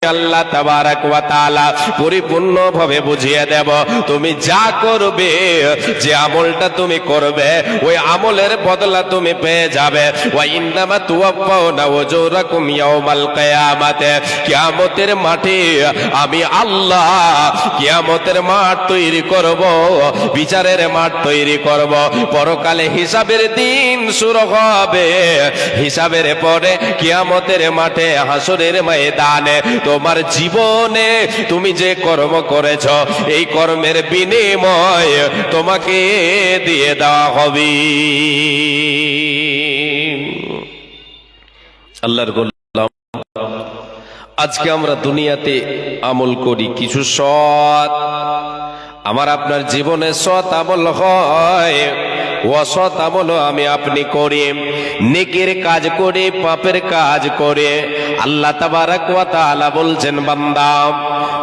আল্লাহ তাবারাক ওয়া তাআলা পরিপূর্ণভাবে বুঝিয়ে দেব। তুমি যা করবে, যে আমলটা তুমি করবে, ওই আমলের বদলা তুমি পেয়ে যাবে। ওয়া ইন্নামা তুওয়াফাউনা উজুরাকুম ইয়াউমাল কিয়ামাতে, কিয়ামতের মাঠে আমি আল্লাহ কিয়ামতের মাঠ তৈরি করব, বিচারের মাঠ তৈরি করব। পরকালে হিসাবের দিন শুরু হবে। হিসাবের পরে কিয়ামতের মাঠে, হাসরের ময়দানে তোমার জীবনে তুমি যে কর্ম করেছ, এই কর্মের বিনিময় তোমাকে দিয়ে দেওয়া হবে। আল্লাহর গোলাম, আজকে আমরা দুনিয়াতে আমল করি কিছু সৎ, আমার আপনার জীবনে সৎ আমল হয়, অসৎ আমল আমি আপনি করি, নেকির কাজ করে পাপের কাজ করে। আল্লাহ তাবারাক ওয়া তাআলা বলছেন, বান্দা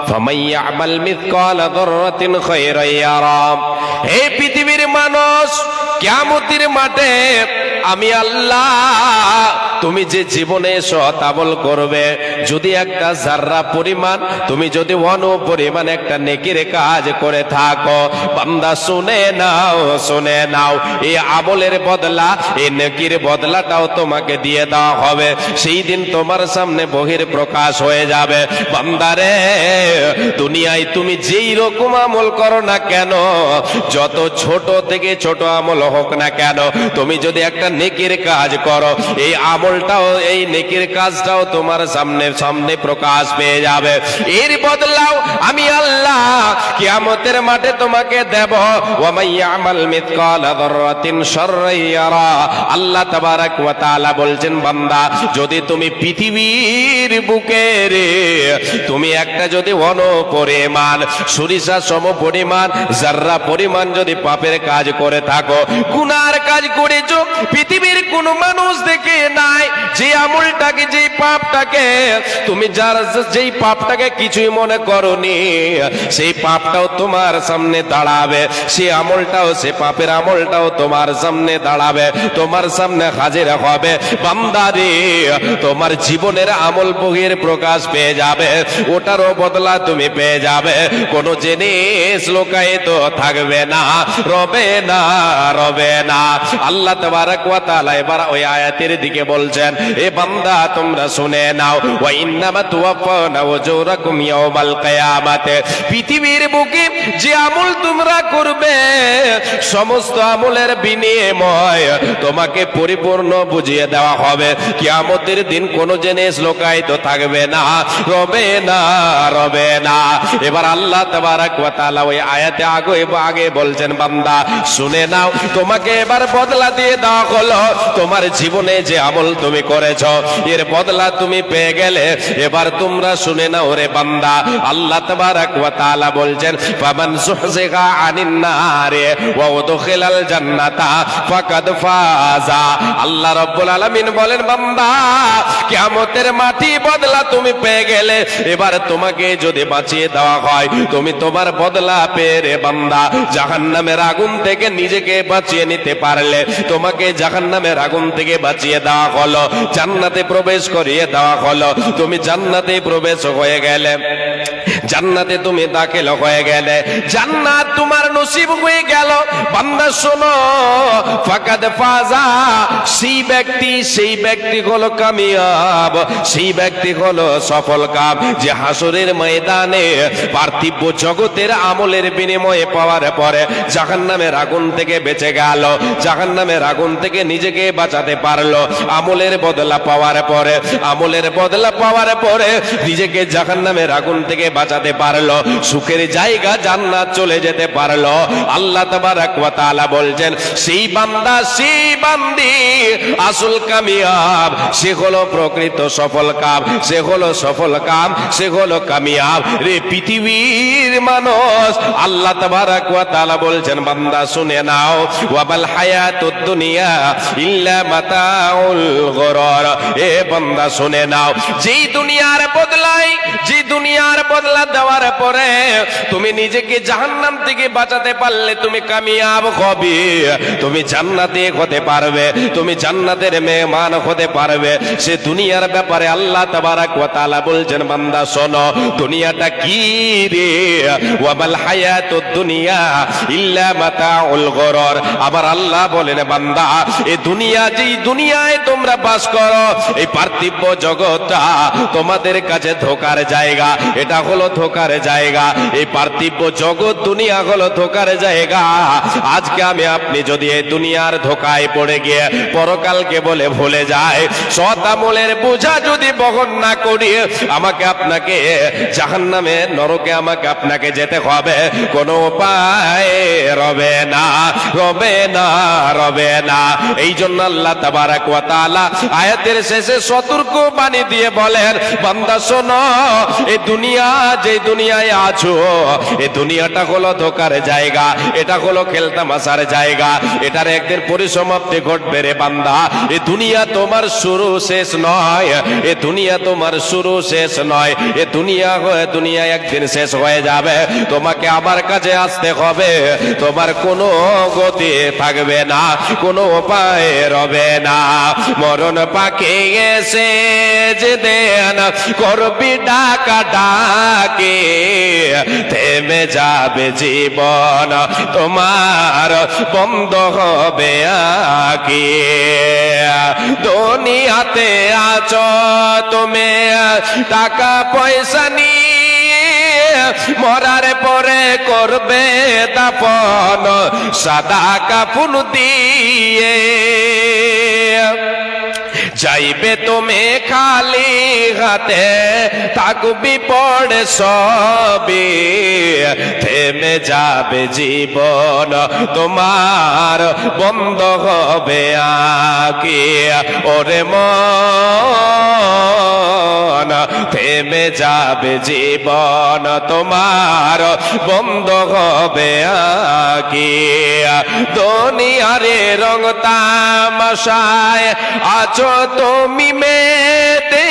ফামান ইয়ামাল মিসকালা যাররাতিন খায়রান ইয়ারা। হে পৃথিবীর মানুষ, কিয়ামতের মাঠে আমি আল্লাহ তুমি যে জীবনে সৎ আমল করবে, যদি একটা জাররা পরিমাণ, তুমি যদি পরিমাণ একটা নেকির কাজ করে থাকো, বান্দা শুনে নাও, শুনে নাও, এই আমলের বদলা, এই নেকির বদলাটাও তোমাকে দিয়ে দেওয়া হবে। সেই দিন তোমার সামনে বহির প্রকাশ হয়ে যাবে। বান্দারে, দুনিয়ায় তুমি যেই রকম আমল করো না কেন, যত ছোট থেকে ছোট আমল হোক না কেন, তুমি যদি একটা নেকির কাজ করো, এই আমলটাও, এই নেকির কাজটাও তোমার সামনে প্রকাশ পেয়ে যাবে। এর বদলাও আমি আল্লাহ কিয়ামতের মাঠে তোমাকে দেব। ওয়া মান ইয়ামাল মিসকালা যাররাতিন শাররান ইয়ারা। আল্লাহ তাবারাক ওয়া তাআলা বলছেন, বান্দা যদি তুমি পৃথিবীর বুকে রে, তুমি একটা যদি পরিমাণ, সরিষা সম পরিমাণ, জাররা পরিমাণ যদি পাপের কাজ করে থাকো, গুনার কাজ করেছো, পৃথিবীর কোন মানুষ দেখে নাই যে আমলটাকে, যে পাপটাকে তুমি, যার যেই পাপটাকে কিছুই মনে করনি, সেই পাপটাও তোমার সামনে দাঁড়াবে, সেই আমলটাও, সে পাপের আমলটাও তোমার সামনে দাঁড়াবে, তোমার সামনে হাজির হবে। বান্দারে, তোমার জীবনের আমল বহির প্রকাশ পেয়ে যাবে, ওটারও বদলা তুমি পেয়ে যাবে। কোনো জিনিস লোকায়িত থাকবে না, রবে না, রবে না। আল্লাহ তাবারাক ওয়া তাআলা এবার ওই আয়াতের দিকে বলছেন, এ বান্দা তোমরা শুনে নাও, ওয়া ইন্নামা তুওয়াফাউনা উজুরাকুম ইয়াউমাল কিয়ামাতে, পৃথিবীর বুকে যে আমল তোমরা করবে, সমস্ত আমলের বিনিময় তোমাকে পরিপূর্ণ বুঝিয়ে দেওয়া হবে। কিয়ামতের দিন কোন জিনিস লোকায়িত থাকবে না, রবে না, রবে না। এবার আল্লাহ তাবারাক ওয়া তাআলা ওই আয়াতে আগে বলছেন, বান্দা শুনে নাও, তোমাকে এবার বদলা দিয়ে দেওয়া হলো। তোমার জীবনে যে আমল তুমি করেছো, এর বদলা তুমি পেয়ে গেলে। এবার তোমরা শুনে নাও রে বান্দা, আল্লাহ তাবারাক ওয়া তাআলা বলছেন, ফামান যুহযিহা আনিন নারে ওয়া উদখিলাল জান্নাতা ফাকাদ ফাজা। আল্লাহ রাব্বুল আলামিন বলেন, বান্দা কিয়ামতের মাটি বদলা তুমি পেয়ে গেলে। এবার তোমাকে যদি বাঁচিয়ে দেওয়া হয়, তুমি তোমার বদলা পেয়ে রে বান্দা জাহান্নামের আগুন থেকে নিজেকে বাঁচিয়ে নিতে পারলে, তোমাকে জাহান্নামের আগুন থেকে বাঁচিয়ে দেওয়া হলো, জান্নাতে প্রবেশ করিয়ে দেওয়া হলো, তুমি জান্নাতে প্রবেশ হয়ে গেলে, জান্নাতে তুমি দাখিল হয়ে গেলে, জান্নাত তোমার নসিব হয়ে গেল। বান্দা শোনো, ফাকাদ ফাজা, সেই ব্যক্তি হলো কামিয়াব, সেই ব্যক্তি হলো সফল কাম, যে হাসরের ময়দানে পার্থিব জগতের আমলের বিনিময়ে পাওয়ার পরে জাহান্নামের আগুন থেকে বেঁচে গেল, জাহান্নামের আগুন থেকে নিজেকে বাঁচাতে পারলো, আমলের বদলা পাওয়ার পরে, আমলের বদলা পাওয়ার পরে নিজেকে জাহান্নামের আগুন থেকে বাঁচাতে পারলো, সুখের জায়গা জান্নাত চলে যেতে পারলো। আল্লাহ তাবারাক ওয়া তাআলা বলছেন, সেই বান্দা, সেই বান্দি আসল কামিয়াব, সে হলো প্রকৃত সফল কাম, সে হলো সফল কাম, সে হলো কামিয়াব রে পৃথিবীর মানুষ। আল্লাহ তাবারাক ওয়া তাআলা বলছেন, বান্দা শুনে নাও, ওয়াবাল হায়াতুদ দুনিয়া ইল্লা মাতাউল গুরুর। এ বান্দা শুনে নাও, যেই দুনিয়ার বদলায়, যে দুনিয়ার বদলা দেওয়ার করার পরে তুমি নিজেকে জাহান্নাম থেকে বাঁচাতে পারলে তুমি কামিয়াব হবে, তুমি জান্নাতে হতে পারবে, তুমি জান্নাতের মেহমান হতে পারবে। সে দুনিয়ার ব্যাপারে আল্লাহ তাবারাক ওয়া তাআলা বলছেন, বান্দা শোনো দুনিয়াটা কি রে, ওয়াবাল হায়াতুদ দুনিয়া ইল্লা মাতাউল গুরুর। আবার আল্লাহ বলেন, বান্দা এই দুনিয়া, যেই দুনিয়ায় তোমরা বাস করো, এই পার্থিব জগৎটা তোমাদের কাছে ধোকার জায়গা, এটা হলো ধোকার জায়গা। এই পার্থিব জগৎ দুনিয়া হলো ধোকার জায়গা। আজকে আমি আপনি যদি এই দুনিয়ার ধোকায় পড়ে গিয়ে পরকালকে বলে ভুলে যায়, সৎ আমলের বোঝা যদি বহন না করি, আমাকে আপনাকে জাহান্নামে নরকে আমাকে আপনাকে যেতে হবে, কোনো উপায় রবে না, রবে না, রবে না। এই জন্য আল্লাহ তাবারাক ওয়া তাআলা আয়াতের শেষে সতর্ক বাণী দিয়ে বলেন, বান্দা শোনো এই দুনিয়া, যে দুনিয়ায় আছো, এই দুনিয়াটা হলো ধোকার জায়গা, এটা হলো খেলতামাশার জায়গা, এটার একদিন পরিসমাপ্তি ঘটবে রে বান্দা। এই দুনিয়া তোমার শুরু শেষ নয়, এ দুনিয়া তোমার শুরু শেষ নয়, এ দুনিয়া একদিন শেষ হয়ে যাবে। তোমাকে আমার কাছে আসতে হবে, তোমার কোনো গতি থাকবে না, কোনো উপায় রবে না। মরণ পাকে এসে যে দেন করবি ডাকা ডাকে, থেমে যাবে জীবন তোমার, বন্ধ হবে আঁকি। দুনিয়াতে আছো তুমি টাকা পয়সা নিয়ে, মরার পরে করবে দাফন সাদা কাফন দিয়ে। যাইবে তুমি খালি হাতে, থাকবি পড়ে সবে, থেমে যাবে জীবন তোমার, বন্ধ হবে আঁকি। ওরে মন থেমে যাবে জীবন তোমার, বন্ধ হবে আঁকি। দুনিয়ারে রং তামাশায় আছো তুমি মেতে,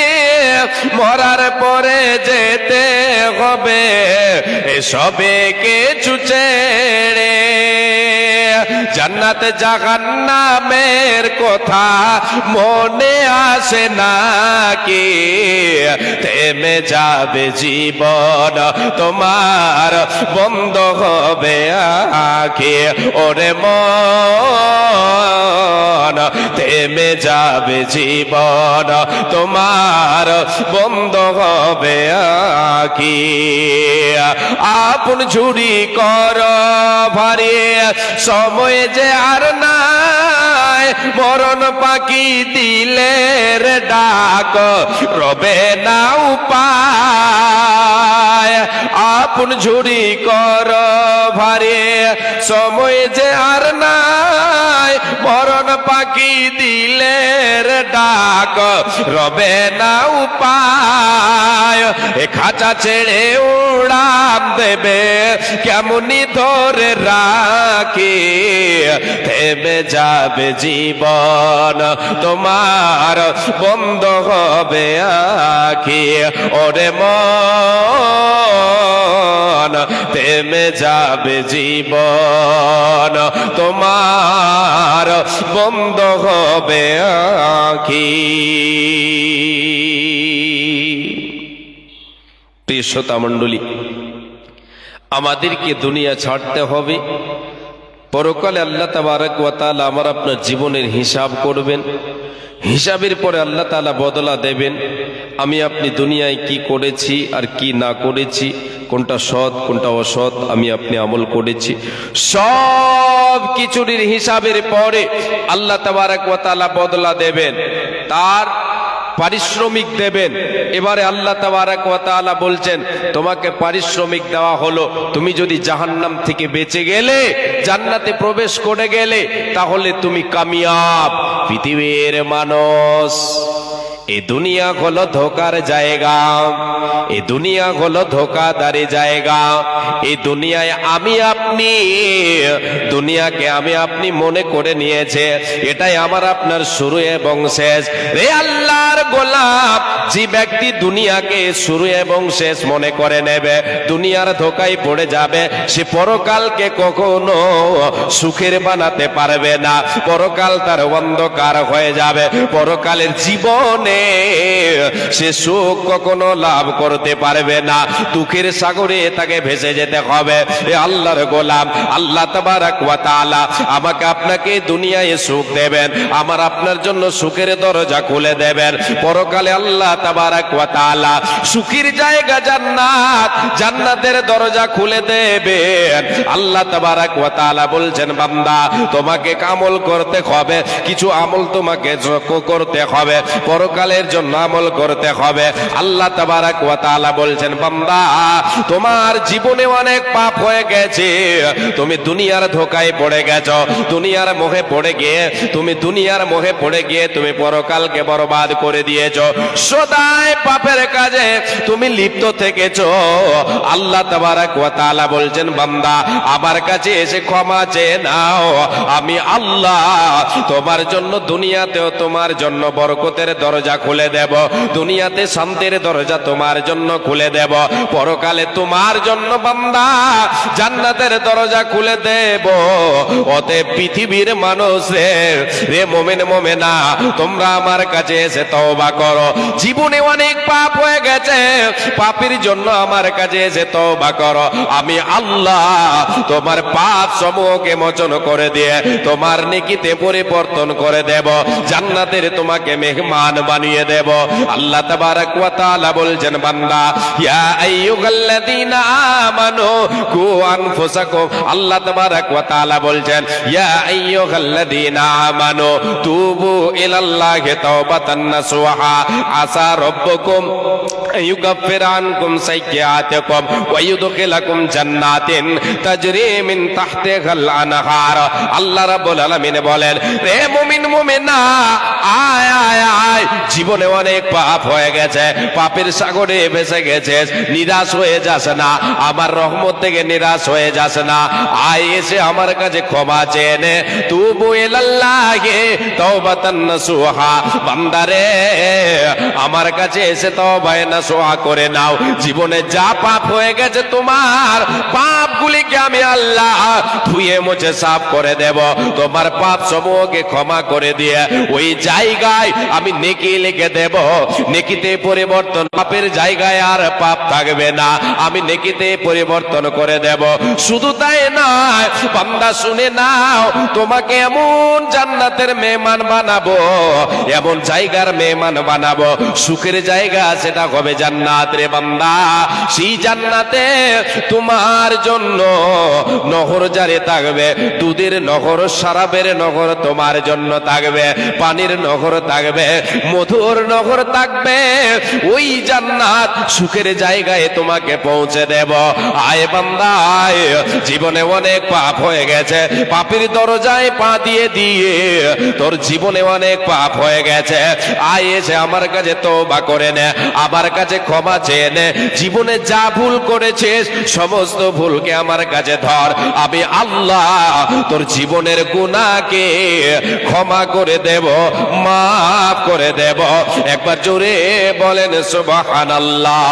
মরার পরে যেতে হবে এসবে কিছু ছেড়ে। জান্নাত জাহান্নামের কথা মনে আসে নাকি, থেমে যাবে জীবন তোমার, বন্ধ হবে আঁখি। ওরে মন থেমে যাবে জীবন তোমার, বন্ধ হবে আঁখি। আপন ঝুরি কর ভারে, সময় যে আর নাই, মরণ পাখি দিলের ডাক রবে না উপায়। আপন ঝুরি কর ভারে, সময় যে আর নাই, মরণ পাখি দিলের ডাক রবে না উপায়। এ খাঁচা ছেড়ে উড়ান দেবে কেমনি ধরে রাখি, থেমে যাবে জীবন তোমার, বন্ধ হবে আঁখি। ওরে মন থেমে যাবে জীবন তোমার, বন্ধ হবে আঁখি। প্রিয় শ্রোতা মণ্ডলী, আমাদেরকে দুনিয়া ছাড়তে হবে। পরকালে আল্লাহ তাবারক ওয়া তাআলা আমার আপনার জীবনের হিসাব করবেন। হিসাবের পরে আল্লাহ তাআলা বদলা দেবেন। আমি আপনি দুনিয়ায় কি করেছি আর কি না করেছি, কোনটা সৎ কোনটা অসৎ আমি আপনি আমল করেছি, সব কিছুর হিসাবের পরে আল্লাহ তাবারক ওয়া তাআলা বদলা দেবেন, তার পারিশ্রমিক দেবেন। এবারে আল্লাহ তাবারক ওয়া তাআলা বলছেন, তোমাকে পারিশ্রমিক দেওয়া হলো, তুমি যদি জাহান্নাম থেকে বেঁচে গেলে, জান্নাতে প্রবেশ করে গেলে, তাহলে তুমি কামিয়াব। পৃথিবীর মানুষ, এ দুনিয়া হলো ধোকার জায়গা, এ দুনিয়া হলো ধোকাদারি জায়গা। এই দুনিয়ায় আমি আপনি, দুনিয়াকে আমি আপনি মনে করে নিয়েছে এটাই আমার আপনার শুরু এবং শেষ। রে আল্লাহর গোলাম, যে ব্যক্তি দুনিয়াকে শুরু এবং শেষ মনে করে নেবে, দুনিয়ার ধোকায় পড়ে যাবে, সে পরকালকে কখনো সুখের বানাতে পারবে না। পরকাল তার অন্ধকার হয়ে যাবে। পরকালের জীবনে সে সুখ কখনো লাভ করতে পারবে না। দুঃখের সাগরে তাকে ভেসে যেতে হবে। এ আল্লাহর গোলাম, আল্লাহ তাবারাক ওয়া তাআলা আমাকে আপনাকে দুনিয়ায় সুখ দেবেন, আমার আপনার জন্য সুখের দরজা খুলে দেবেন। পরকালে আল্লাহ তাবারাক ওয়া তাআলা সুখের জায়গা জান্নাত, জান্নাতের দরজা খুলে দেবেন। আল্লাহ তাবারাক ওয়া তাআলা বলছেন, বান্দা তোমাকে আমল করতে হবে, কিছু আমল তোমাকে করতে হবে, পরকালের জন্য আমল করতে হবে। আল্লাহ তাবারাক ওয়া তাআলা বলছেন, বান্দা তোমার জীবনে অনেক পাপ হয়ে গেছে, তুমি দুনিয়ার ধোকায় পড়ে গেছো, দুনিয়ার মোহে পড়ে গিয়ে তুমি পরকালকে বরবাদ করে দিয়েছো, সদাই পাপের কাজে তুমি লিপ্ত থেকেছো। আল্লাহ তাবারাক ওয়া তাআলা বলছেন, বান্দা আমার কাছে এসে ক্ষমা চেয়ে নাও, আমি আল্লাহ তোমার জন্য দুনিয়াতেও তোমার জন্য বরকতের দরজা খুলে দেব, দুনিয়াতে শান্তির দরজা তোমার জন্য খুলে দেব, পরকালে তোমার জন্য বান্দা জান্নাতের দরজা খুলে দেব। অতএব পৃথিবীর মানুষ রে মুমিন মুমিনা, তোমরা আমার কাছে এসে তওবা করো। জীবনে অনেক পাপ হয়ে গেছে, পাপের জন্য আমার কাছে এসে তওবা করো, আমি আল্লাহ তোমার পাপ সমূহকে মোচন করে দিয়ে তোমার নেকিতে পরিবর্তন করে দেব, জান্নাতের তোমাকে মেহমান বানিয়ে দেব। আল্লাহ তাবারাক ওয়া তাআলা বলছেন, বান্দা ইয়া আইয়ুহাল্লাযীনা আমানু কু আনফুসাকুম, আল্লাহ তাবারাক ওয়া তাআলা বলছেন, ইয়া আইয়ুহাল্লাযীনা আমানু তুবু ইলাল্লাহি তাওবাতান নাসুহা আসা রাব্বুকুম ইউকাফির আনকুম সাইয়্যাতিকুম ওয়া ইউদখিলাকুম জান্নাতিন তাজরি মিন তাহতিহাল আনহার। আল্লাহ রাব্বুল আলামিন বলেন, রে মুমিন মুমিনা, আয় আয় আয়, জীবনে অনেক পাপ হয়ে গেছে, পাপের সাগরে ভেসে গেছিস, নিরাশ হয়ে যাস না, আমার রহমত থেকে নিরাশ হয়ে যাস না, আয় এসে আমার কাছে ক্ষমা চেয়ে নে। তুবু ইলাল্লাহি তাওবাতান নাসুহা, বান্দারে আমার কাছে এসে তওবায়ে নাসুহা করে নাও। জীবনে যা পাপ হয়ে গেছে তোমার, পাপগুলিকে আমি আল্লাহ ধুয়ে মুছে সাফ করে দেব, তোমার পাপ সমূহকে ক্ষমা করে দিয়ে ওই জায়গায় আমি নেকি লিখে দেব, নেকিতে পরিবর্তন, পাপের জায়গায় আর পাপ থাকবে না, আমি নেকিতে পরিবর্তন করে দেব। শুধু তাই নয় বান্দা, শুনে নাও, তোমাকে এমন জান্নাতের মেহমান বানাবো, এমন জায়গার মেহমান বানাবো, সুখের জায়গা, সেটা হবে জান্নাত রে বান্দা। সেই জান্নাতে তোমার জন্য নহর জারি থাকবে, দুধের নহর, শরাবের নহর তোমার জন্য থাকবে, পানির নহর থাকবে, মধুর নহর থাকবে। ওই জান্নাত সুখের জায়গায় তোমাকে পৌঁছে দেব। আয় বান্দা আয়, জীবনে অনেক পাপ হয়ে গেছে, পাপের দরজায় পা দিয়ে দিয়ে তোর জীবনে অনেক পাপ হয়ে গেছে, আয় এসে আমার কাছে তওবা করে নে, আমার কাছে ক্ষমা চেয়ে নে। জীবনে যা ভুল করেছিস সমস্ত ভুলকে আমার কাছে ধর, আমি আল্লাহ তোর জীবনের গুনাহকে ক্ষমা করে দেব, মাফ করে দেব। একবার জোরে বলেন সুবহানাল্লাহ।